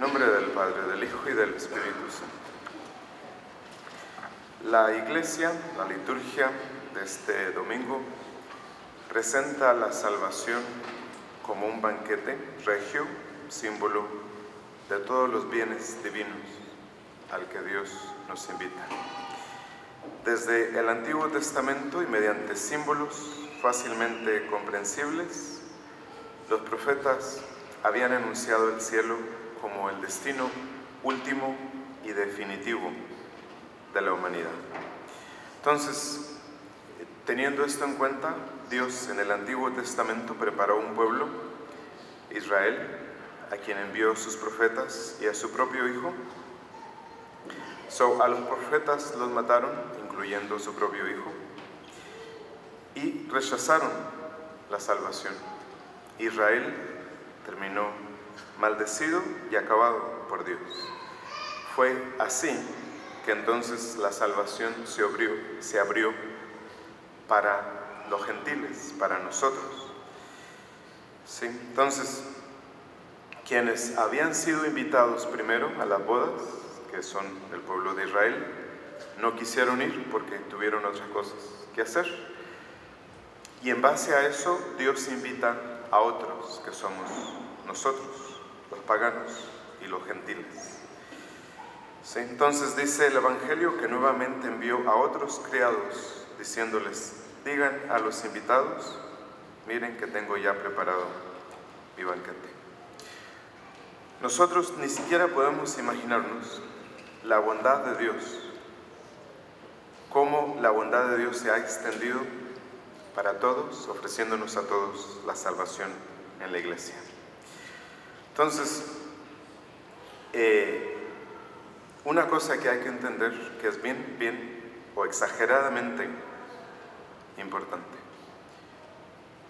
En nombre del Padre, del Hijo y del Espíritu Santo. La Iglesia, la liturgia de este domingo, presenta la salvación como un banquete regio, símbolo de todos los bienes divinos al que Dios nos invita. Desde el Antiguo Testamento y mediante símbolos fácilmente comprensibles, los profetas habían anunciado el cielo como el destino último y definitivo de la humanidad. Entonces, teniendo esto en cuenta, Dios en el Antiguo Testamento preparó un pueblo, Israel, a quien envió sus profetas y a su propio Hijo. A los profetas los mataron, incluyendo su propio Hijo, y rechazaron la salvación. Israel terminó maldecido y acabado por Dios. Fue así que entonces la salvación se abrió para los gentiles, para nosotros. ¿Sí? Entonces, quienes habían sido invitados primero a las bodas, que son el pueblo de Israel, no quisieron ir porque tuvieron otras cosas que hacer. Y en base a eso, Dios invita a otros, que somos nosotros, los paganos y los gentiles. ¿Sí? Entonces dice el Evangelio que nuevamente envió a otros criados, diciéndoles: digan a los invitados, miren que tengo ya preparado mi banquete. Nosotros ni siquiera podemos imaginarnos la bondad de Dios, cómo la bondad de Dios se ha extendido para todos, ofreciéndonos a todos la salvación en la Iglesia. Entonces, una cosa que hay que entender, que es bien o exageradamente importante,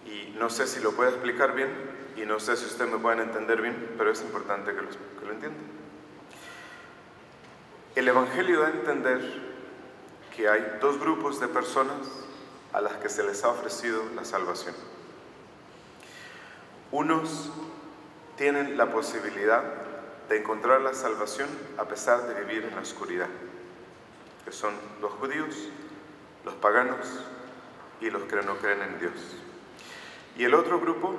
y no sé si lo puedo explicar bien, y no sé si ustedes me pueden entender bien, pero es importante que lo entiendan. El Evangelio da a entender que hay dos grupos de personas a las que se les ha ofrecido la salvación. Unos tienen la posibilidad de encontrar la salvación a pesar de vivir en la oscuridad, que son los judíos, los paganos y los que no creen en Dios. Y el otro grupo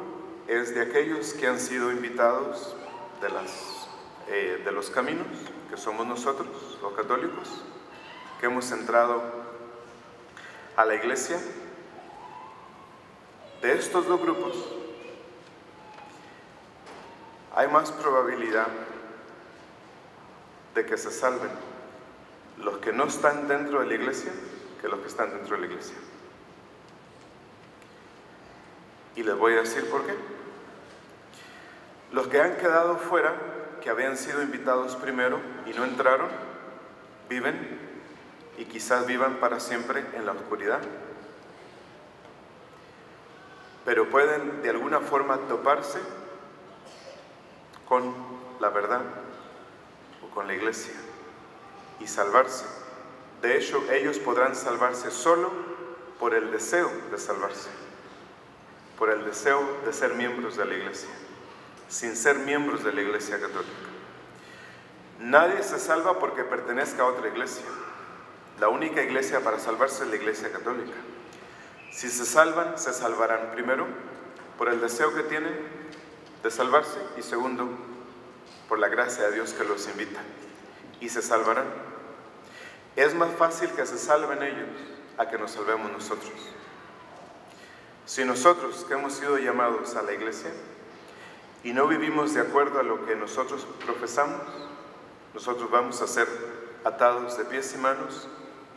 es de aquellos que han sido invitados de los caminos, que somos nosotros, los católicos, que hemos entrado a la Iglesia. De estos dos grupos hay más probabilidad de que se salven los que no están dentro de la Iglesia que los que están dentro de la Iglesia. Y les voy a decir por qué. Los que han quedado fuera, que habían sido invitados primero y no entraron, viven y quizás vivan para siempre en la oscuridad. Pero pueden de alguna forma toparse con la verdad o con la Iglesia y salvarse. De hecho, ellos podrán salvarse solo por el deseo de salvarse, por el deseo de ser miembros de la Iglesia, sin ser miembros de la Iglesia católica. Nadie se salva porque pertenezca a otra iglesia. La única iglesia para salvarse es la Iglesia católica. Si se salvan, se salvarán primero por el deseo que tienen de salvarse y segundo, por la gracia de Dios que los invita, y se salvarán. Es más fácil que se salven ellos a que nos salvemos nosotros. Si nosotros, que hemos sido llamados a la Iglesia y no vivimos de acuerdo a lo que nosotros profesamos, nosotros vamos a ser atados de pies y manos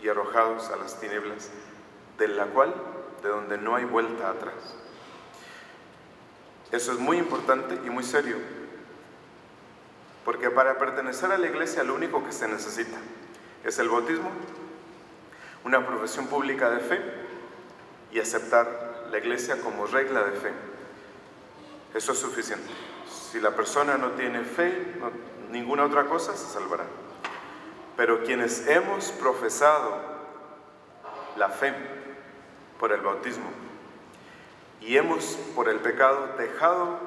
y arrojados a las tinieblas, de donde no hay vuelta atrás. Eso es muy importante y muy serio, porque para pertenecer a la Iglesia lo único que se necesita es el bautismo, una profesión pública de fe y aceptar la Iglesia como regla de fe. Eso es suficiente. Si la persona no tiene fe, ninguna otra cosa, se salvará. Pero quienes hemos profesado la fe por el bautismo y hemos por el pecado dejado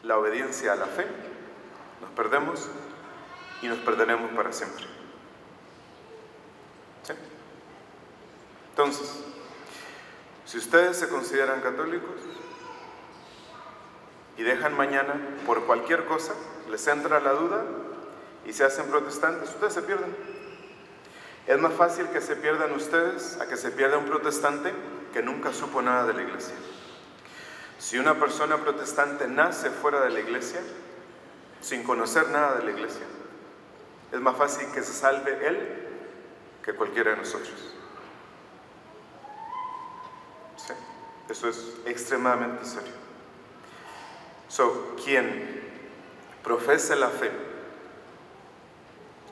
la obediencia a la fe, Nos perdemos y nos perderemos para siempre. ¿Sí? Entonces, si ustedes se consideran católicos y dejan mañana por cualquier cosa, les entra la duda y se hacen protestantes, ustedes se pierden. Es más fácil que se pierdan ustedes a que se pierda un protestante que nunca supo nada de la iglesia. Si una persona protestante nace fuera de la iglesia, sin conocer nada de la iglesia, es más fácil que se salve él que cualquiera de nosotros. Sí, eso es extremadamente serio. Quien profese la fe,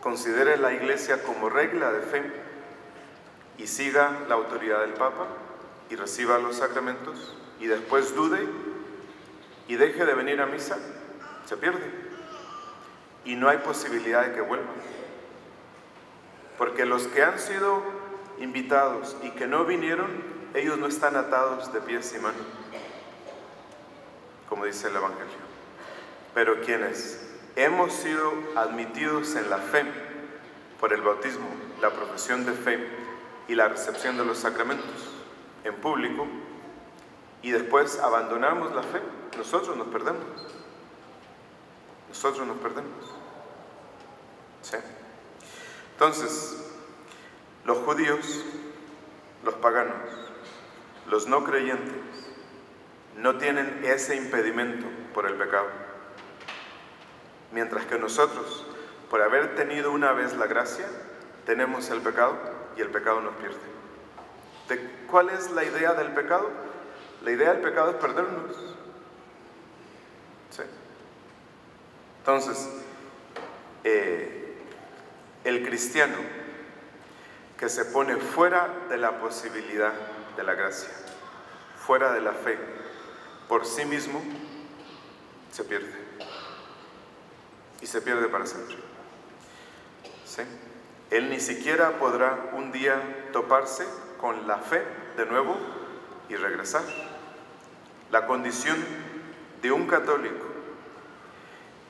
considere la iglesia como regla de fe y siga la autoridad del Papa y reciba los sacramentos y después dude y deje de venir a misa, se pierde. Y no hay posibilidad de que vuelva. Porque los que han sido invitados y que no vinieron, ellos no están atados de pies y manos, como dice el Evangelio. Pero quienes hemos sido admitidos en la fe por el bautismo, la profesión de fe y la recepción de los sacramentos en público, y después abandonamos la fe, nosotros nos perdemos. Nosotros nos perdemos. ¿Sí? Entonces, los judíos, los paganos, los no creyentes, no tienen ese impedimento por el pecado. Mientras que nosotros, por haber tenido una vez la gracia, tenemos el pecado y el pecado nos pierde. ¿Cuál es la idea del pecado? La idea del pecado es perdernos. ¿Sí? Entonces, el cristiano que se pone fuera de la posibilidad de la gracia, fuera de la fe, por sí mismo, se pierde. Y se pierde para siempre. ¿Sí? Él ni siquiera podrá un día toparse con la fe de nuevo y regresar. La condición de un católico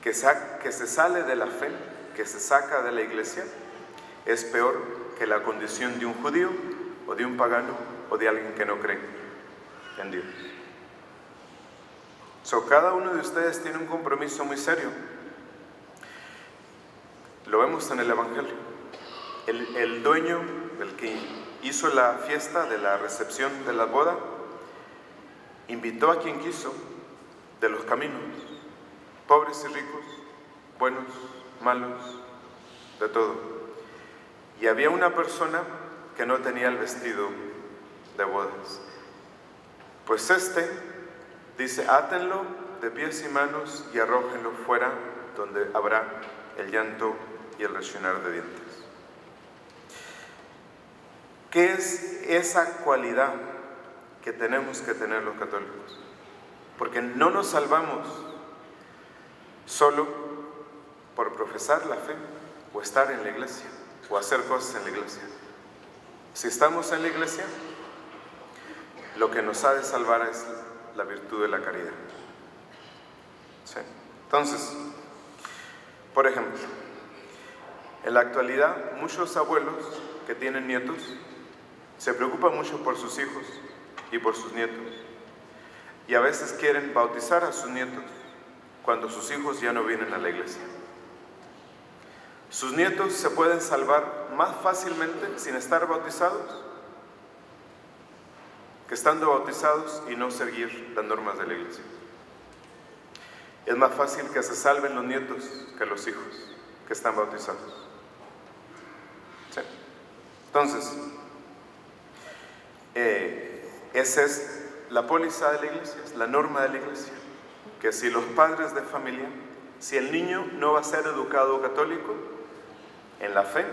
que se sale de la fe, que se saca de la iglesia, es peor que la condición de un judío o de un pagano o de alguien que no cree en Dios. Cada uno de ustedes tiene un compromiso muy serio. Lo vemos en el Evangelio. El dueño, el que hizo la fiesta de la recepción de la boda, invitó a quien quiso de los caminos, pobres y ricos, buenos, malos, de todo. Y había una persona que no tenía el vestido de bodas. Pues dice, átenlo de pies y manos y arrójenlo fuera, donde habrá el llanto y el rechinar de dientes. ¿Qué es esa cualidad que tenemos que tener los católicos? Porque no nos salvamos solo por profesar la fe o estar en la iglesia o hacer cosas en la iglesia. Si estamos en la iglesia, lo que nos ha de salvar es la virtud de la caridad. ¿Sí? Entonces, por ejemplo, en la actualidad muchos abuelos que tienen nietos se preocupan mucho por sus hijos y por sus nietos, y a veces quieren bautizar a sus nietos cuando sus hijos ya no vienen a la iglesia. Sus nietos se pueden salvar más fácilmente sin estar bautizados que estando bautizados y no seguir las normas de la iglesia. Es más fácil que se salven los nietos que los hijos que están bautizados. ¿Sí? Entonces, esa es la póliza de la iglesia, es la norma de la iglesia, que si los padres de familia, si el niño no va a ser educado católico en la fe,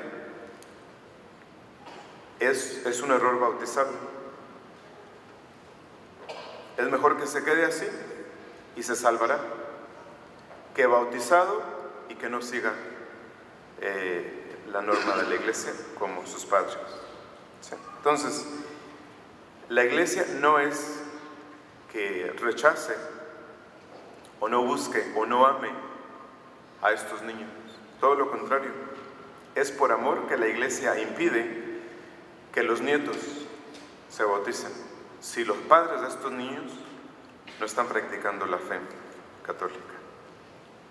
es un error bautizarlo. Es mejor que se quede así y se salvará, que bautizado y que no siga la norma de la iglesia como sus padres. ¿Sí? Entonces, la iglesia no es que rechace o no busque o no ame a estos niños. Todo lo contrario, es por amor que la Iglesia impide que los nietos se bauticen si los padres de estos niños no están practicando la fe católica.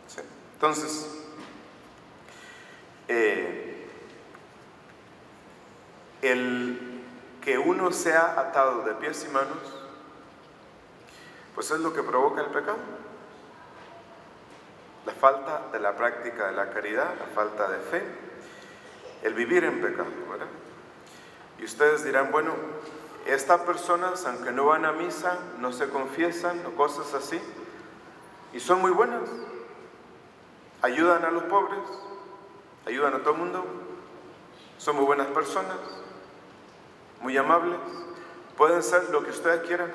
¿Sí? Entonces, el que uno sea atado de pies y manos, pues es lo que provoca el pecado. La falta de la práctica de la caridad, la falta de fe, el vivir en pecado, ¿verdad? Y ustedes dirán, bueno, estas personas, aunque no van a misa, no se confiesan o cosas así, y son muy buenas, ayudan a los pobres, ayudan a todo el mundo, son muy buenas personas, muy amables, pueden ser lo que ustedes quieran,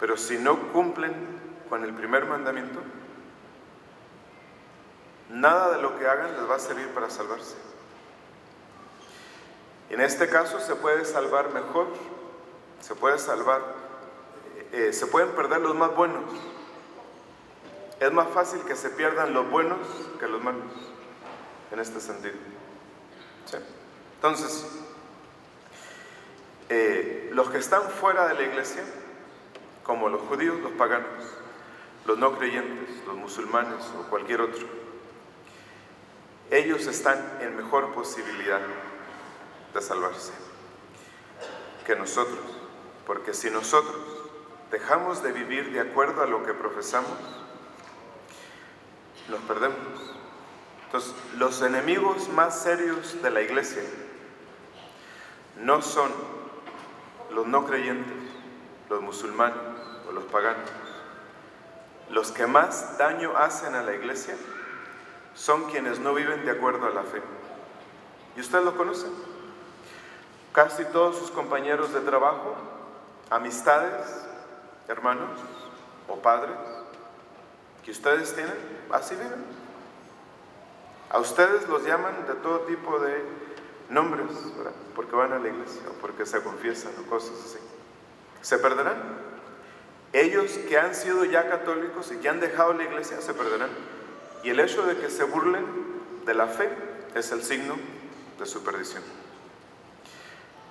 pero si no cumplen con el primer mandamiento, nada de lo que hagan les va a servir para salvarse. En este caso se puede salvar mejor, se pueden perder los más buenos. Es más fácil que se pierdan los buenos que los malos, en este sentido. ¿Sí? Entonces, los que están fuera de la iglesia, como los judíos, los paganos, los no creyentes, los musulmanes o cualquier otro, ellos están en mejor posibilidad de salvarse que nosotros, porque si nosotros dejamos de vivir de acuerdo a lo que profesamos, nos perdemos. Entonces, los enemigos más serios de la iglesia no son los no creyentes, los musulmanes o los paganos. Los que más daño hacen a la iglesia son quienes no viven de acuerdo a la fe. Y ustedes lo conocen. Casi todos sus compañeros de trabajo, amistades, hermanos o padres que ustedes tienen, así viven. A ustedes los llaman de todo tipo de nombres, ¿verdad? Porque van a la iglesia o porque se confiesan o cosas así. ¿Se perderán? Ellos que han sido ya católicos y que han dejado la iglesia se perderán. Y el hecho de que se burlen de la fe es el signo de su perdición.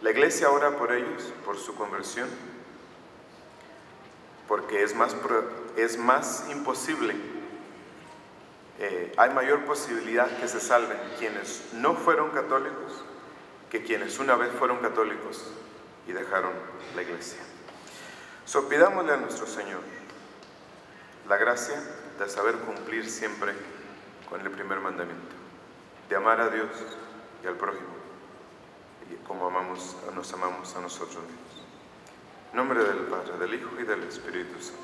La iglesia ora por ellos, por su conversión, porque es más imposible, hay mayor posibilidad que se salven quienes no fueron católicos que quienes una vez fueron católicos y dejaron la iglesia. Pidámosle a nuestro Señor la gracia de saber cumplir siempre con el primer mandamiento, de amar a Dios y al prójimo, y como nos amamos a nosotros mismos. En nombre del Padre, del Hijo y del Espíritu Santo.